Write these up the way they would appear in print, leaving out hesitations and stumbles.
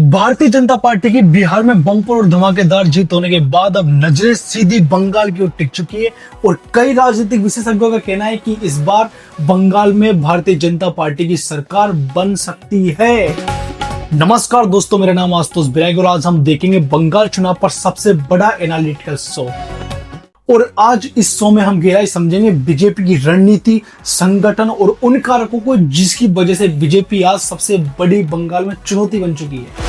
Bharatiya Janata party की बिहार में bumper और धमाकेदार जीत होने के बाद अब नजरें सीधी बंगाल की ओर टिक चुकी है और कई राजनीतिक विशेषज्ञों का कहना है कि इस बार बंगाल में भारतीय जनता पार्टी की सरकार बन सकती है। नमस्कार दोस्तों, मेरा नाम आशुतोष बिरागी और आज हम देखेंगे बंगाल चुनाव पर सबसे बड़ा एनालिटिकल शो। और आज इस शो में हम गहराई समझेंगे बीजेपी की रणनीति, संगठन और उन कारकों को जिसकी वजह से बीजेपी आज सबसे बड़ी बंगाल में चुनौती बन चुकी है।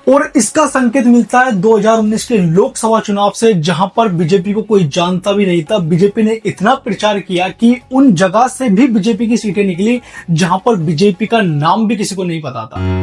और इसका संकेत मिलता है 2019 के लोकसभा चुनाव से, जहां पर बीजेपी को कोई जानता भी नहीं था। बीजेपी ने इतना प्रचार किया कि उन जगह से भी बीजेपी की सीटें निकली जहां पर बीजेपी का नाम भी किसी को नहीं पता था।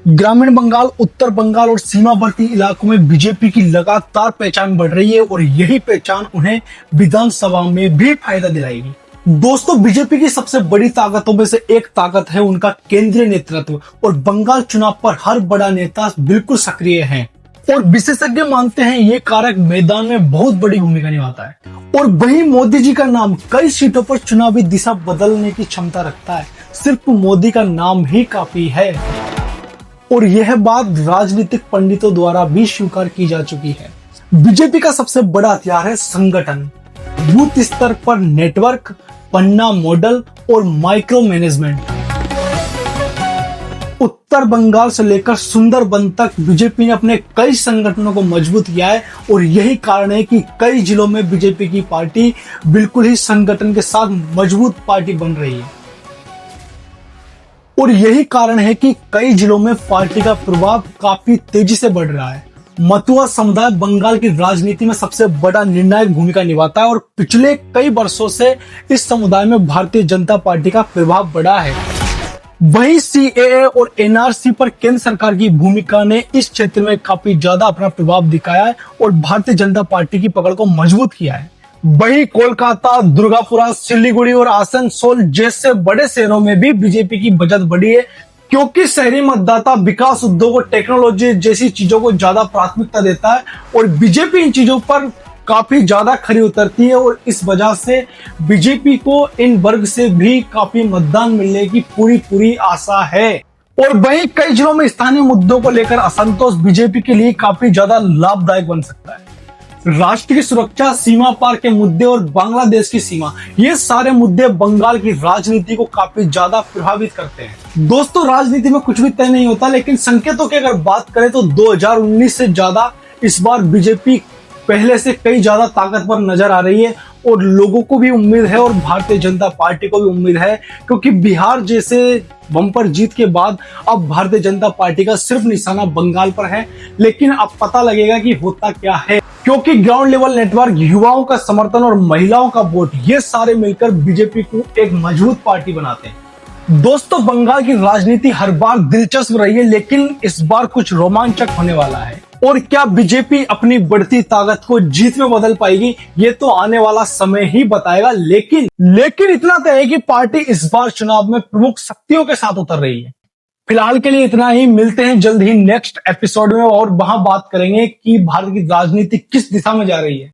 ग्रामीण बंगाल, उत्तर बंगाल और सीमावर्ती इलाकों में बीजेपी की लगातार पहचान बढ़ रही है और यही पहचान उन्हें विधानसभा में भी फायदा दिलाएगी। दोस्तों, बीजेपी की सबसे बड़ी ताकतों में से एक ताकत है उनका केंद्रीय नेतृत्व और बंगाल चुनाव पर हर बड़ा नेता बिल्कुल सक्रिय है और विशेषज्ञ मानते हैं ये कारक मैदान में बहुत बड़ी भूमिका निभाता है। और वहीं मोदी जी का नाम कई सीटों पर चुनावी दिशा बदलने की क्षमता रखता है। सिर्फ मोदी का नाम ही काफी है और यह बात राजनीतिक पंडितों द्वारा भी स्वीकार की जा चुकी है। बीजेपी का सबसे बड़ा हथियार है संगठन। बूथ स्तर पर नेटवर्क, पन्ना मॉडल और माइक्रो मैनेजमेंट। उत्तर बंगाल से लेकर सुंदरबन तक बीजेपी ने अपने कई संगठनों को मजबूत किया है और यही कारण है कि कई जिलों में बीजेपी की पार्टी बिल्कुल ही संगठन के साथ मजबूत पार्टी बन रही है। और यही कारण है कि कई जिलों में पार्टी का प्रभाव काफी तेजी से बढ़ रहा है। मतुआ समुदाय बंगाल की राजनीति में सबसे बड़ा निर्णायक भूमिका निभाता है और पिछले कई वर्षों से इस समुदाय में भारतीय जनता पार्टी का प्रभाव बढ़ा है। वहीं सीएए और एनआरसी पर केंद्र सरकार की भूमिका ने इस क्षेत्र में काफी ज्यादा अपना प्रभाव दिखाया है और भारतीय जनता पार्टी की पकड़ को मजबूत किया है। वहीं कोलकाता, दुर्गापुरा, सिलीगुड़ी और आसनसोल जैसे बड़े शहरों में भी बीजेपी की बचत बढ़ी है, क्योंकि शहरी मतदाता विकास, उद्योग और टेक्नोलॉजी जैसी चीजों को ज्यादा प्राथमिकता देता है और बीजेपी इन चीजों पर काफी ज्यादा खरी उतरती है और इस वजह से बीजेपी को इन वर्ग से भी काफी मतदान मिलने की पूरी आशा है। और वहीं कई जिलों में स्थानीय मुद्दों को लेकर असंतोष बीजेपी के लिए काफी ज्यादा लाभदायक बन सकता है। राष्ट्र की सुरक्षा, सीमा पार के मुद्दे और बांग्लादेश की सीमा, ये सारे मुद्दे बंगाल की राजनीति को काफी ज्यादा प्रभावित करते हैं। दोस्तों, राजनीति में कुछ भी तय नहीं होता, लेकिन संकेतों की अगर बात करें तो 2019 से ज्यादा इस बार बीजेपी पहले से कई ज्यादा ताकतवर नजर आ रही है और लोगों को भी उम्मीद है और भारतीय जनता पार्टी को भी उम्मीद है, क्योंकि बिहार जैसे बम्पर जीत के बाद अब भारतीय जनता पार्टी का सिर्फ निशाना बंगाल पर है। लेकिन अब पता लगेगा कि होता क्या है, क्योंकि ग्राउंड लेवल नेटवर्क, युवाओं का समर्थन और महिलाओं का वोट, ये सारे मिलकर बीजेपी को एक मजबूत पार्टी बनाते हैं। दोस्तों, बंगाल की राजनीति हर बार दिलचस्प रही है, लेकिन इस बार कुछ रोमांचक होने वाला है। और क्या बीजेपी अपनी बढ़ती ताकत को जीत में बदल पाएगी, ये तो आने वाला समय ही बताएगा। लेकिन इतना तय है कि पार्टी इस बार चुनाव में प्रमुख शक्तियों के साथ उतर रही है। फिलहाल के लिए इतना ही, मिलते हैं जल्द ही नेक्स्ट एपिसोड में और वहां बात करेंगे कि भारत की राजनीति किस दिशा में जा रही है।